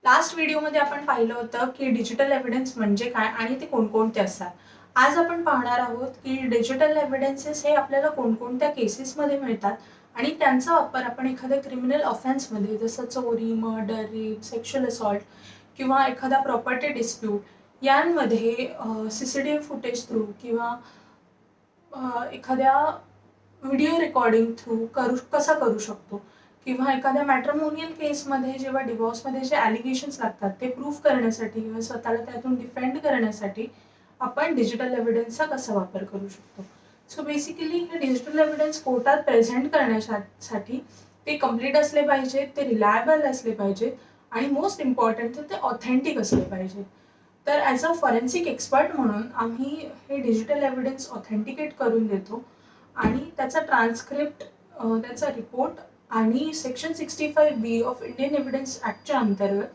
Last व्हिडिओमध्ये आपण पाहिलं होतं की डिजिटल एव्हिडन्स म्हणजे काय आणि ते कोणकोणते असतात. आज आपण पाहणार आहोत की डिजिटल एव्हिडन्सेस हे आपल्याला कोणकोणत्या केसेसमध्ये मिळतात आणि त्यांचा वापर आपण एखाद्या क्रिमिनल ऑफेन्समध्ये जसं चोरी, मर्डर, रेप, सेक्शुअल असॉल्ट किंवा एखादा प्रॉपर्टी डिस्प्यूट यांमध्ये CCTV फुटेज थ्रू किंवा एखाद्या व्हिडिओ रेकॉर्डिंग थ्रू कसा करू शकतो किंवा एखाद्या मॅट्रिमोनियल केसमध्ये जेव्हा डिवोर्समध्ये जे ॲलिगेशन्स लागतात ते प्रूव्ह करण्यासाठी किंवा स्वतःला त्यातून डिफेंड करण्यासाठी आपण डिजिटल एव्हिडन्सचा कसा वापर करू शकतो. सो बेसिकली हे डिजिटल एव्हिडन्स कोर्टात प्रेझेंट करण्यासाठी ते कम्प्लीट असले पाहिजेत, ते रिलायबल असले पाहिजेत आणि मोस्ट इम्पॉर्टंट ते ऑथेंटिक असले पाहिजेत. तर ॲज अ फॉरेन्सिक एक्सपर्ट म्हणून आम्ही हे डिजिटल एव्हिडन्स ऑथेंटिकेट करून देतो आणि त्याचा ट्रान्स्क्रिप्ट, त्याचा रिपोर्ट आणि section 65B of Indian evidence ॲक्टच्या अंतर्गत